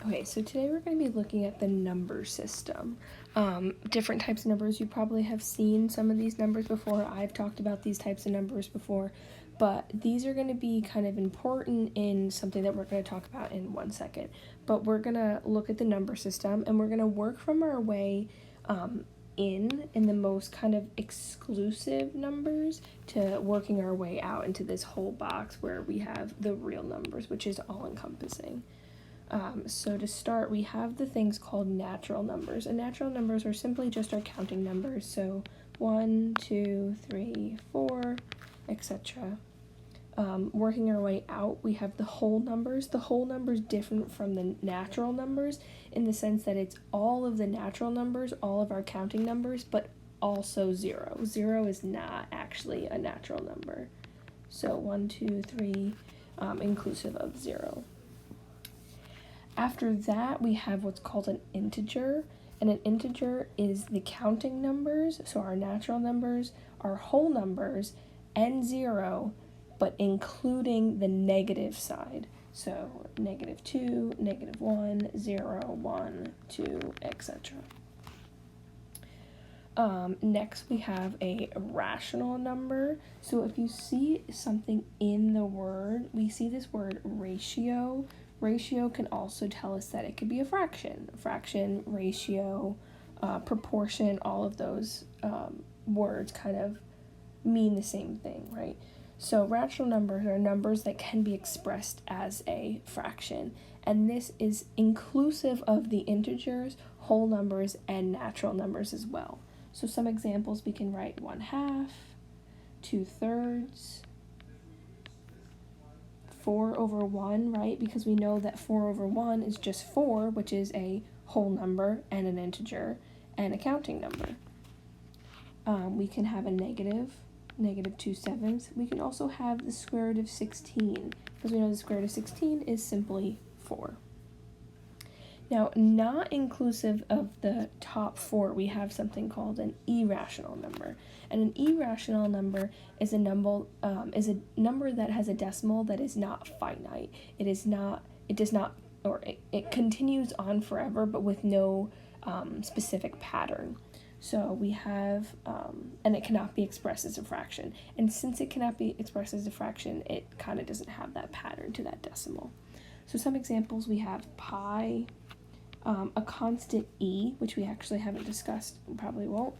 Okay, so today we're going to be looking at the number system. Different types of numbers. You probably have seen some of these numbers before. I've talked about these types of numbers before, but these are going to be kind of important in something that we're going to talk about in 1 second. But we're going to look at the number system, and we're going to work from our way in the most kind of exclusive numbers to working our way out into this whole box where we have the real numbers, which is all-encompassing. So to start, we have the things called natural numbers, and natural numbers are simply just our counting numbers, so 1, 2, 3, 4, etc. Working our way out, we have the whole numbers. The whole numbers different from the natural numbers in the sense that it's all of the natural numbers, all of our counting numbers, but also 0. 0 is not actually a natural number. So 1, 2, 3, inclusive of 0. After that, we have what's called an integer, and an integer is the counting numbers, so our natural numbers, our whole numbers, and 0, but including the negative side. So -2, -1, 0, 1, 2, etc. Next, we have a rational number. So if you see something in the word, we see this word ratio. Ratio can also tell us that it could be a fraction. Fraction, ratio, proportion, all of those words kind of mean the same thing, right? So rational numbers are numbers that can be expressed as a fraction. And this is inclusive of the integers, whole numbers, and natural numbers as well. So some examples, we can write 1/2, 2/3, 4/1, right? Because we know that 4/1 is just 4, which is a whole number and an integer and a counting number. We can have a -2/7. We can also have the square root of 16, because we know the square root of 16 is simply 4. Now, not inclusive of the top 4, we have something called an irrational number. And an irrational number is a number that has a decimal that is not finite. It continues on forever, but with no specific pattern. So we have, and it cannot be expressed as a fraction. And since it cannot be expressed as a fraction, it kind of doesn't have that pattern to that decimal. So some examples, we have pi, a constant e, which we actually haven't discussed, probably won't.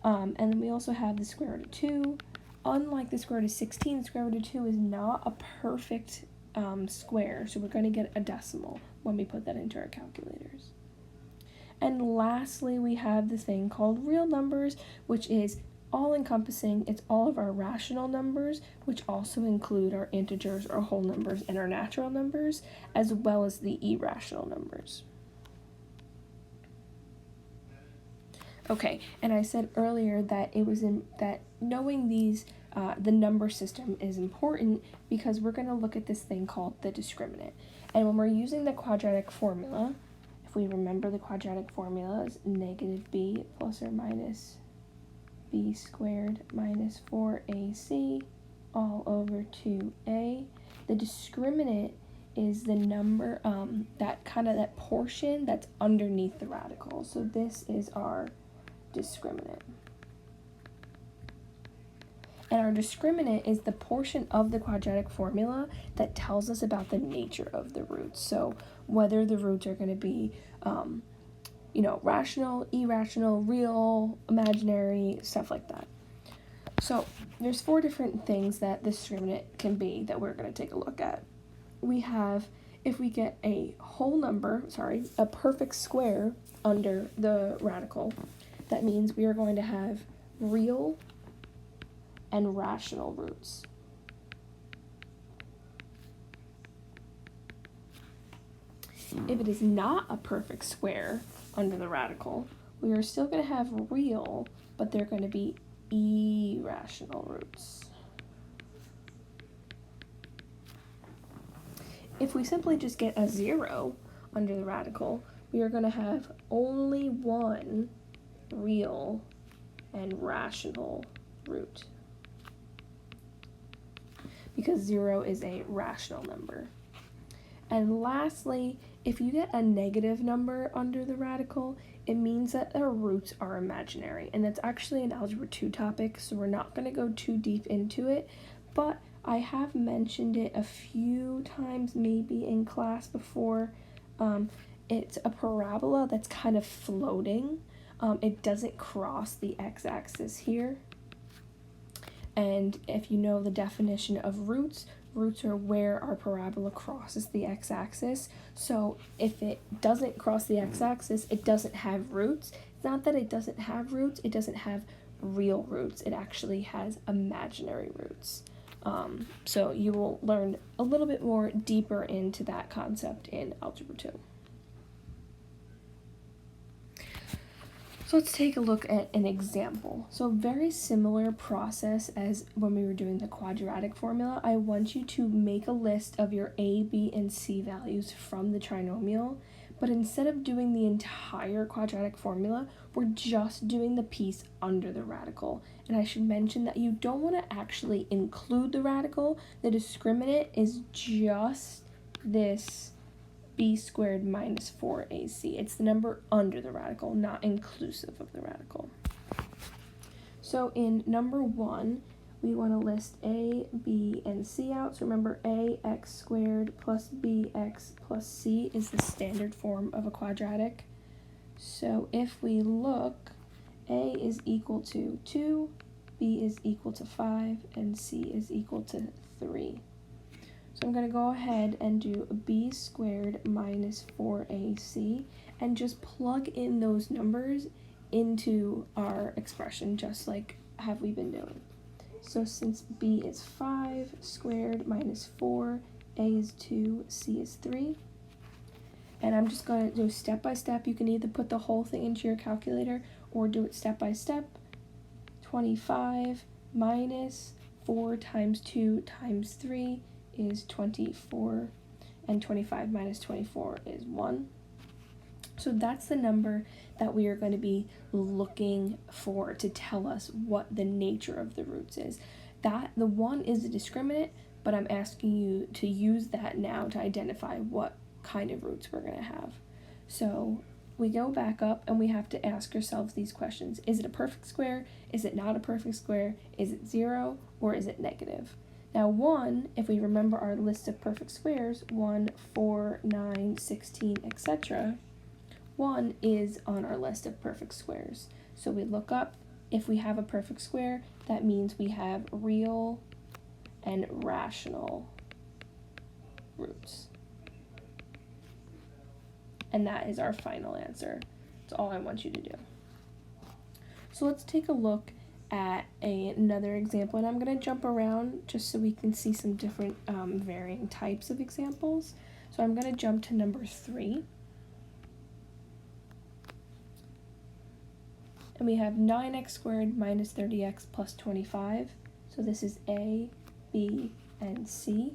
And then we also have the square root of 2. Unlike the square root of 16, the square root of 2 is not a perfect square, so we're going to get a decimal when we put that into our calculators. And lastly, we have this thing called real numbers, which is all-encompassing. It's all of our rational numbers, which also include our integers, our whole numbers, and our natural numbers, as well as the irrational numbers. Okay, and I said earlier that that knowing these, the number system is important because we're going to look at this thing called the discriminant. And when we're using the quadratic formula, if we remember the quadratic formula is -b plus or minus b squared minus 4ac all over 2a. The discriminant is the number, that portion that's underneath the radical. So this is our discriminant. And our discriminant is the portion of the quadratic formula that tells us about the nature of the roots. So whether the roots are going to be, rational, irrational, real, imaginary, stuff like that. So there's 4 different things that the discriminant can be that we're going to take a look at. We have, if we get a perfect square under the radical, that means we are going to have real and rational roots. If it is not a perfect square under the radical, we are still going to have real, but they're going to be irrational roots. If we simply just get a 0 under the radical, we are going to have only one real and rational root, because 0 is a rational number. And lastly, if you get a negative number under the radical, it means that their roots are imaginary. And that's actually an Algebra 2 topic, so we're not going to go too deep into it, but I have mentioned it a few times maybe in class before. It's a parabola that's kind of floating. It doesn't cross the x-axis here. And if you know the definition of roots, roots are where our parabola crosses the x-axis. So if it doesn't cross the x-axis, it doesn't have roots. It's not that it doesn't have roots, it doesn't have real roots. It actually has imaginary roots. So you will learn a little bit more deeper into that concept in Algebra 2. So let's take a look at an example. So very similar process as when we were doing the quadratic formula. I want you to make a list of your a, b, and c values from the trinomial, but instead of doing the entire quadratic formula, we're just doing the piece under the radical. And I should mention that you don't want to actually include the radical. The discriminant is just this b squared minus 4ac. It's the number under the radical, not inclusive of the radical. So in number 1, we want to list a, b, and c out. So remember, ax squared plus bx plus c is the standard form of a quadratic. So if we look, a is equal to 2, b is equal to 5, and c is equal to 3. So I'm going to go ahead and do b squared minus 4ac and just plug in those numbers into our expression, just like have we been doing. So since b is 5 squared minus 4, a is 2, c is 3. And I'm just going to do step by step. You can either put the whole thing into your calculator or do it step by step. 25 minus 4 times 2 times 3 is 24, and 25 minus 24 is 1. So that's the number that we are going to be looking for to tell us what the nature of the roots is. That the 1 is the discriminant, but I'm asking you to use that now to identify what kind of roots we're going to have. So we go back up and we have to ask ourselves these questions. Is it a perfect square? Is it not a perfect square? Is it 0 or is it negative? Now 1, if we remember our list of perfect squares, 1, 4, 9, 16, etc., 1 is on our list of perfect squares. So we look up, if we have a perfect square, that means we have real and rational roots. And that is our final answer. That's all I want you to do. So let's take a look at another example, and I'm going to jump around just so we can see some different varying types of examples. So I'm going to jump to number 3. And we have 9x squared minus 30x plus 25. So this is a, b, and c.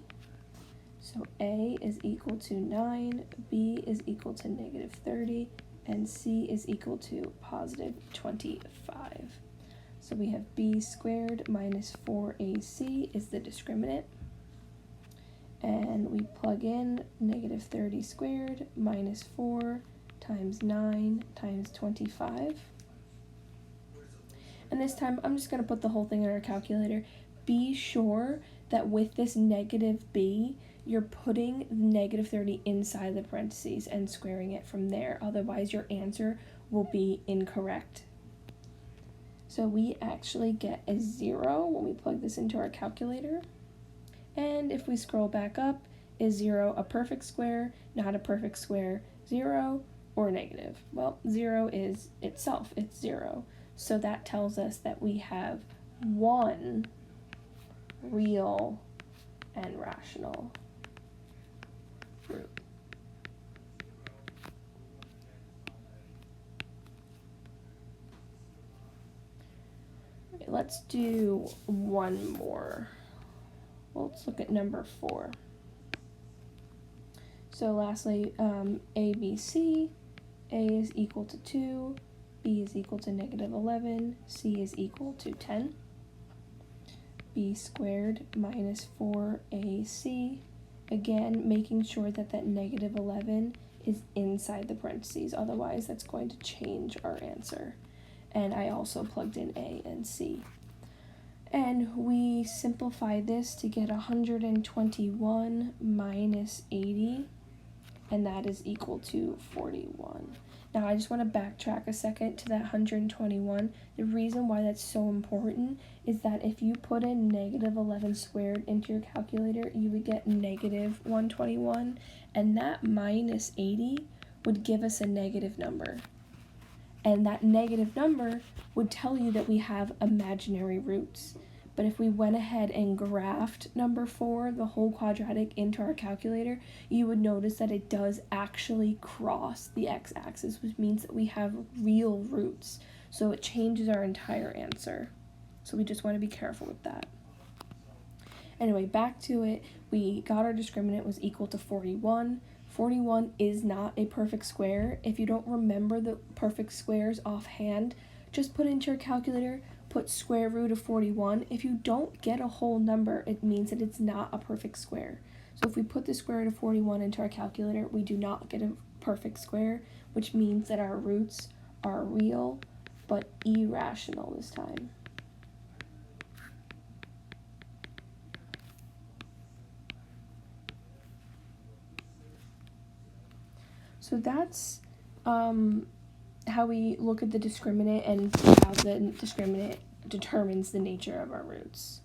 So a is equal to 9, b is equal to negative 30, and c is equal to positive 25. So we have b squared minus 4ac is the discriminant. And we plug in negative 30 squared minus 4 times 9 times 25. And this time I'm just going to put the whole thing in our calculator. Be sure that with this negative b, you're putting negative 30 inside the parentheses and squaring it from there. Otherwise, your answer will be incorrect. So we actually get a 0 when we plug this into our calculator. And if we scroll back up, is 0 a perfect square, not a perfect square, 0, or negative? Well, 0 is itself, it's 0. So that tells us that we have 1 real and rational root. Okay, let's do one more. Well, let's look at number 4. So lastly, a, b, c. A is equal to 2, b is equal to negative 11, c is equal to 10. B squared minus 4ac Again, making sure that that negative 11 is inside the parentheses, otherwise that's going to change our answer. And I also plugged in A and C. And we simplify this to get 121 minus 80, and that is equal to 41. Now I just want to backtrack a second to that 121. The reason why that's so important is that if you put in negative 11 squared into your calculator, you would get negative 121, and that minus 80 would give us a negative number. And that negative number would tell you that we have imaginary roots. But if we went ahead and graphed number 4, the whole quadratic, into our calculator, you would notice that it does actually cross the x-axis, which means that we have real roots. So it changes our entire answer. So we just want to be careful with that. Anyway, back to it. We got our discriminant was equal to 41. 41 is not a perfect square. If you don't remember the perfect squares offhand, just put it into your calculator, put square root of 41. If you don't get a whole number, it means that it's not a perfect square. So if we put the square root of 41 into our calculator, we do not get a perfect square, which means that our roots are real but irrational this time. So that's how we look at the discriminant and how the discriminant determines the nature of our roots.